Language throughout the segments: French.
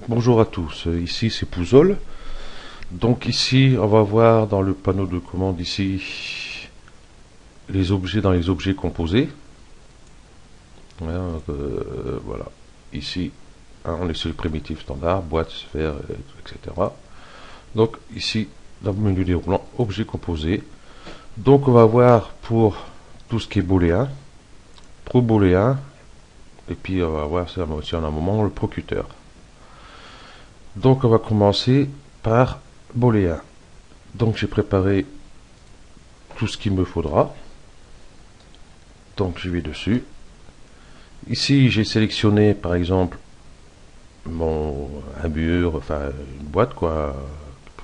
Bonjour à tous, ici c'est Pouzol. Donc ici on va voir dans le panneau de commande ici les objets dans les objets composés. Voilà, ici on est sur le primitif standard, boîte, sphère, etc. Donc ici dans le menu déroulant, objets composés. Donc on va voir pour tout ce qui est booléen, pro booléen, et puis on va voir ça aussi en un moment le procuteur. Donc on va commencer par booléen. Donc j'ai préparé tout ce qu'il me faudra. Donc je vais dessus. Ici j'ai sélectionné par exemple un mur, enfin une boîte quoi,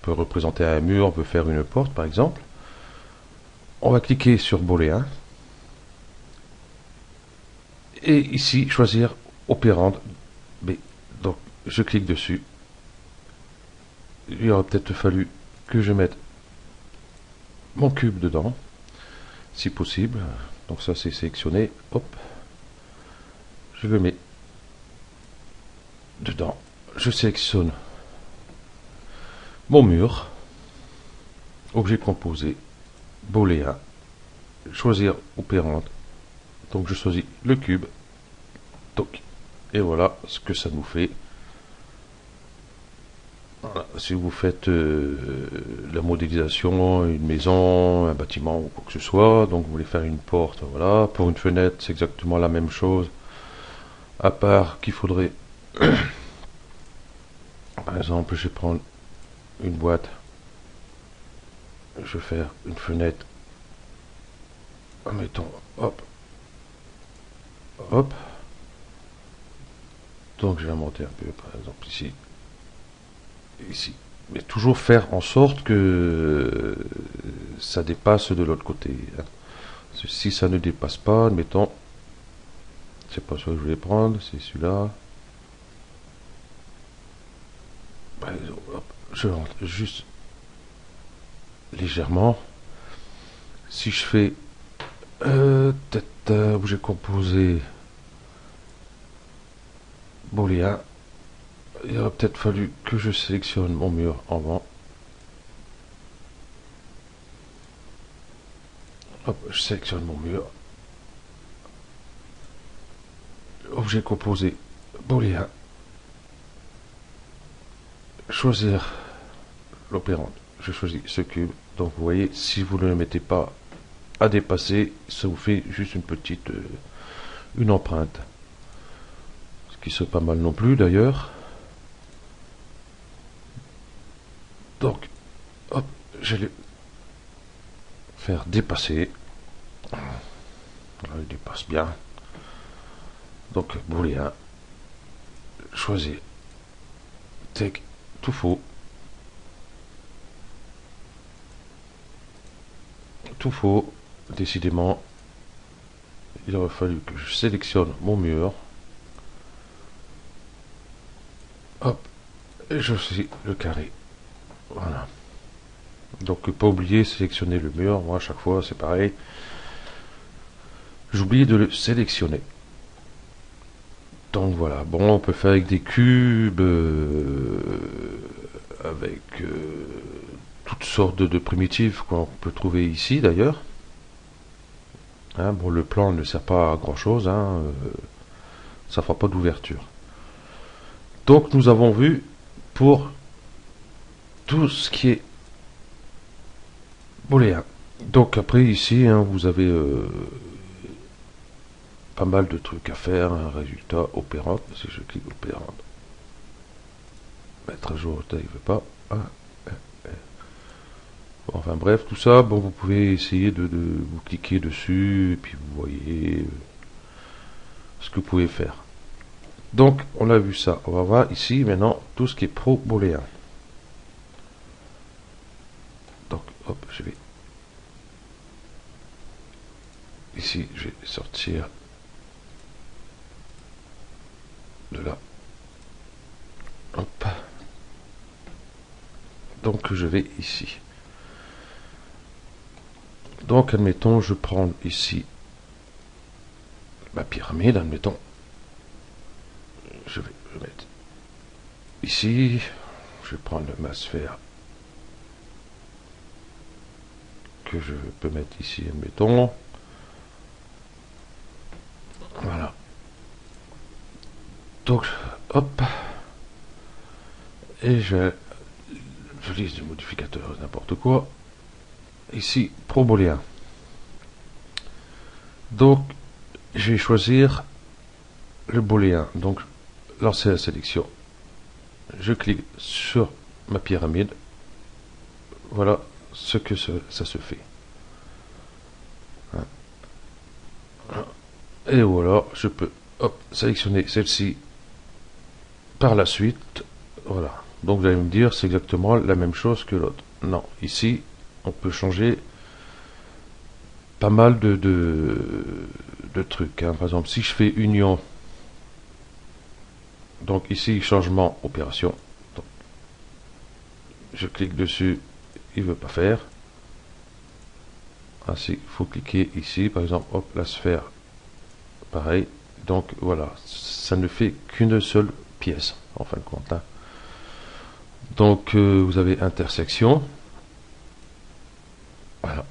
peut représenter un mur, on veut faire une porte par exemple. On va cliquer sur booléen. Et ici choisir opérande B. Donc je clique dessus. Il aurait peut-être fallu que je mette mon cube dedans, si possible. Donc ça c'est sélectionné. Hop. Je le mets dedans. Je sélectionne mon mur. Objet composé. Booléen. Choisir opérande. Donc je choisis le cube. Toc. Et voilà ce que ça nous fait. Voilà. Si vous faites la modélisation, une maison, un bâtiment ou quoi que ce soit, donc vous voulez faire une porte, voilà. Pour une fenêtre, c'est exactement la même chose. À part qu'il faudrait, par exemple, je vais prendre une boîte, je vais faire une fenêtre, mettons, hop, hop. Donc je vais monter un peu, par exemple ici, ici. Mais toujours faire en sorte que ça dépasse de l'autre côté. Si ça ne dépasse pas, admettons, c'est pas celui que je voulais prendre, c'est celui-là. Je rentre juste légèrement. Si je fais peut-être objet composé booléen, il aurait peut-être fallu que je sélectionne mon mur en bas. Hop, je sélectionne mon mur. Objet composé booléen. Choisir l'opérande. Je choisis ce cube. Donc vous voyez, si vous ne le mettez pas à dépasser, ça vous fait juste une petite une empreinte. Ce qui serait pas mal non plus d'ailleurs. Donc, hop, je vais faire dépasser. Il dépasse bien. Donc, booléen. Choisir. Take. Tout faux. Tout faux. Décidément, il aurait fallu que je sélectionne mon mur. Hop. Et je choisis le carré. Voilà. Donc, pas oublier sélectionner le mur. Moi, à chaque fois, c'est pareil. J'oublie de le sélectionner. Donc voilà, bon, on peut faire avec des cubes, avec toutes sortes de primitives qu'on peut trouver ici d'ailleurs. Hein, bon, le plan ne sert pas à grand chose, hein, ça fera pas d'ouverture. Donc nous avons vu pour tout ce qui est booléen. Donc après ici, hein, vous avez pas mal de trucs à faire, un résultat opérante, si je clique opérante, mettre à jour, il ne veut pas. Bon, enfin bref, tout ça, bon, vous pouvez essayer de vous cliquer dessus, et puis vous voyez ce que vous pouvez faire. Donc, on a vu ça. On va voir ici maintenant tout ce qui est pro booléen. Donc, hop, je vais ici, je vais sortir de là. Hop. Donc, je vais ici. Donc, admettons, je prends ici ma pyramide, admettons. Je vais le mettre ici, je vais prendre ma sphère que je peux mettre ici, admettons. Voilà. Donc, hop. Et j'utilise du modificateur, n'importe quoi. Ici, Pro Boolean. Donc, je vais choisir le booléen. Donc, lancer la sélection. Je clique sur ma pyramide. Voilà ce que ça se fait. Et voilà, je peux sélectionner celle-ci par la suite. Voilà. Donc, vous allez me dire, c'est exactement la même chose que l'autre. Non, ici, on peut changer pas mal de trucs. Hein. Par exemple, si je fais union, donc ici, changement, opération. Donc, je clique dessus, il ne veut pas faire. Ainsi, il faut cliquer ici, par exemple, hop, la sphère, pareil. Donc voilà, ça ne fait qu'une seule pièce, en fin de compte. Hein. Donc vous avez intersection. Voilà.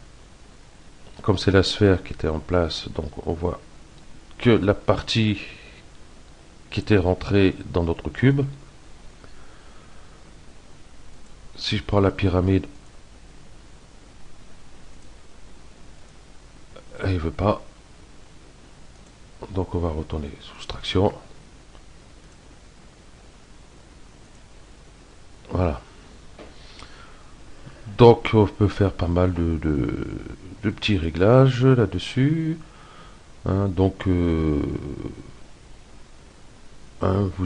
Comme c'est la sphère qui était en place, donc on voit que la partie qui était rentrée dans notre cube. Si je prends la pyramide, il ne veut pas. Donc on va retourner soustraction. Voilà. Donc on peut faire pas mal de petits réglages là-dessus. Hein, donc vous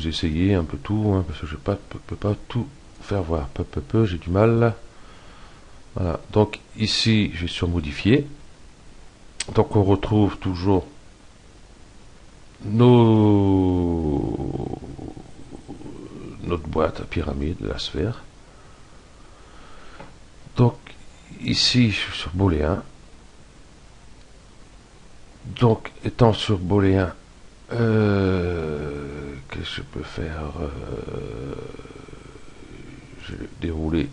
essayez un peu tout, hein, parce que je ne peux pas tout faire voir. J'ai du mal. Voilà. Donc ici, je vais sur modifier. Donc on retrouve toujours notre boîte à pyramide, la sphère. Donc ici, je suis sur booléen. Donc étant sur booléen, qu'est-ce que je peux faire? Je vais dérouler.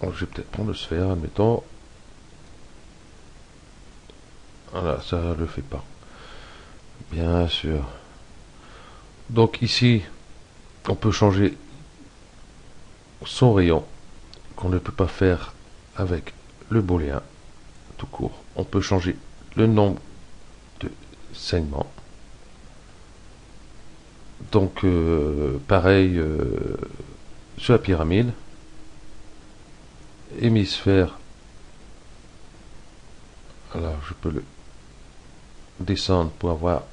Donc, je vais peut-être prendre le sphère, admettons. Voilà, ça ne le fait pas. Bien sûr. Donc ici, on peut changer son rayon, qu'on ne peut pas faire avec le booléen tout court. On peut changer le nombre de segments. Donc pareil sur la pyramide. Hémisphère. Alors je peux le descendre pour avoir,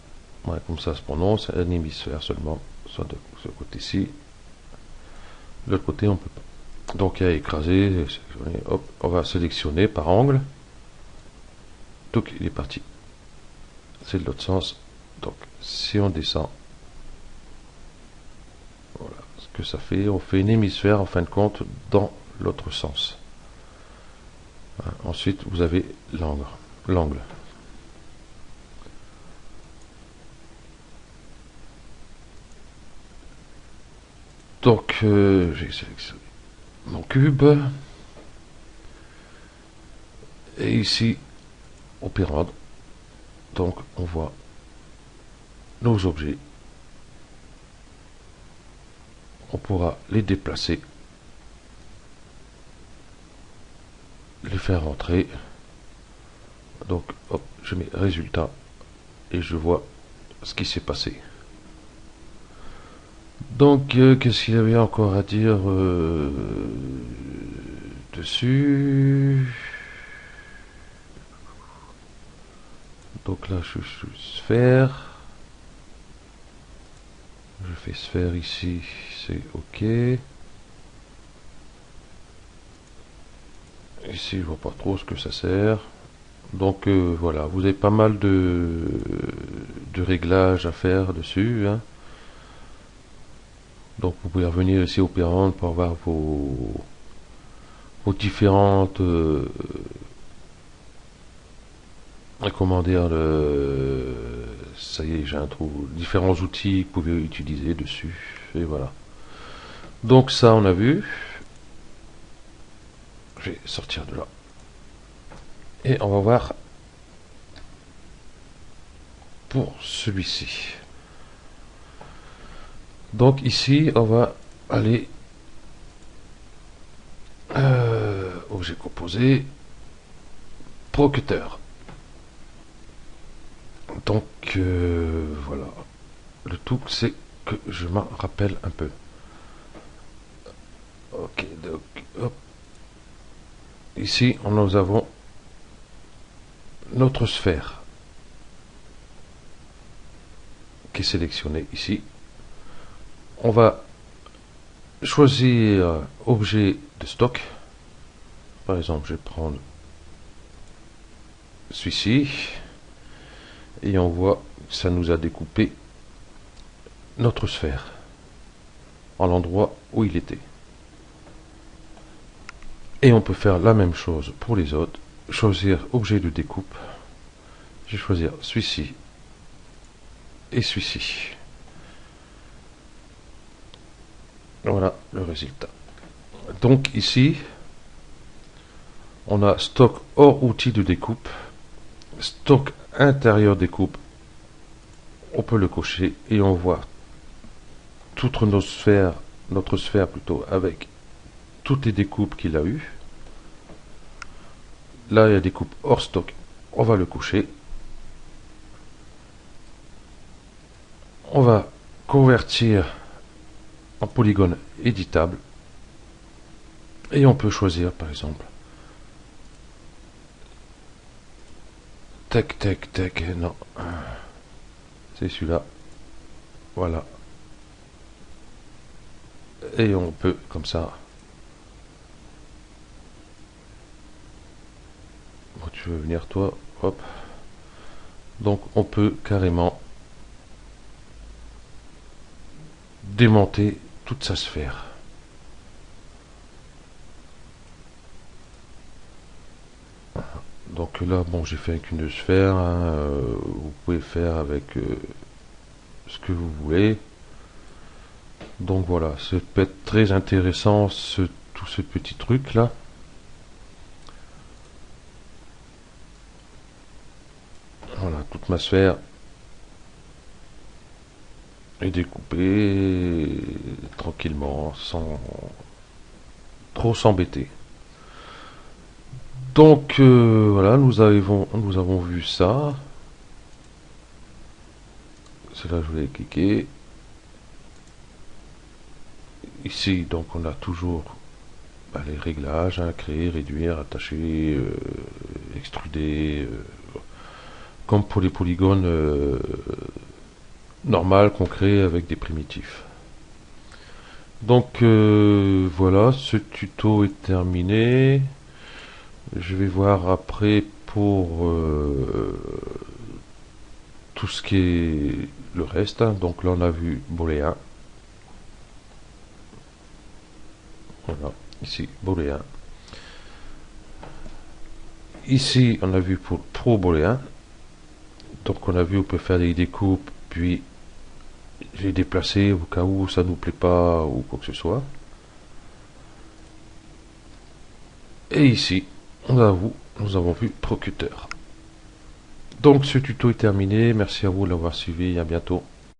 ouais, comme ça se prononce, un hémisphère seulement, soit de ce côté-ci. De l'autre côté, on peut pas. Donc, il y a écrasé, hop, on va sélectionner par angle. Donc, il est parti. C'est de l'autre sens. Donc, si on descend, voilà ce que ça fait. On fait une hémisphère, en fin de compte, dans l'autre sens. Ensuite, vous avez l'angle. Donc, j'ai sélectionné mon cube. Et ici, opérande. Donc, on voit nos objets. On pourra les déplacer, les faire rentrer. Donc, hop, je mets résultat et je vois ce qui s'est passé. Donc, qu'est-ce qu'il y avait encore à dire dessus? Donc là, je suis sphère. Je fais sphère ici, c'est OK. Ici, je vois pas trop ce que ça sert. Donc voilà, vous avez pas mal de réglages à faire dessus. Hein. Donc vous pouvez revenir ici au Opérande pour avoir vos différentes comment dire, ça y est, j'ai un trou, différents outils que vous pouvez utiliser dessus. Et voilà. Donc ça, on a vu. Je vais sortir de là. Et on va voir pour celui-ci. Donc ici, on va aller objet composé, procuteur. Donc voilà. Le tout, c'est que je m'en rappelle un peu. Ok, donc hop. Ici, nous avons notre sphère qui est sélectionnée ici. On va choisir objet de stock. Par exemple, je vais prendre celui-ci et on voit que ça nous a découpé notre sphère en l'endroit où il était. Et on peut faire la même chose pour les autres. Choisir objet de découpe. Je vais choisir celui-ci et celui-ci. Voilà le résultat. Donc ici, on a stock hors outil de découpe, stock intérieur découpe. On peut le cocher et on voit toute notre sphère plutôt, avec toutes les découpes qu'il a eues. Là, il y a des découpes hors stock. On va le cocher. On va convertir en polygone éditable. Et on peut choisir, par exemple, tac, tac, tac, non. C'est celui-là. Voilà. Et on peut, comme ça. Bon, tu veux venir, toi. Hop. Donc, on peut carrément démonter toute sa sphère. Donc là, bon, j'ai fait avec une sphère. Hein, vous pouvez faire avec ce que vous voulez. Donc voilà, ça peut être très intéressant, tout ce petit truc là. Voilà, toute ma sphère est découpée tranquillement, sans trop s'embêter. Donc voilà, nous avons vu ça. C'est là que je voulais cliquer. Ici, donc on a toujours les réglages, hein, créer, réduire, attacher, extruder, comme pour les polygones normaux qu'on crée avec des primitifs. Donc voilà, ce tuto est terminé. Je vais voir après pour tout ce qui est le reste. Hein. Donc là on a vu booléen. Voilà, ici booléen. Ici on a vu pour pro booléen. Donc on a vu on peut faire des découpes, puis j'ai déplacé au cas où ça nous plaît pas ou quoi que ce soit. Et ici, nous avons vu procuteur. Donc ce tuto est terminé. Merci à vous de l'avoir suivi. À bientôt.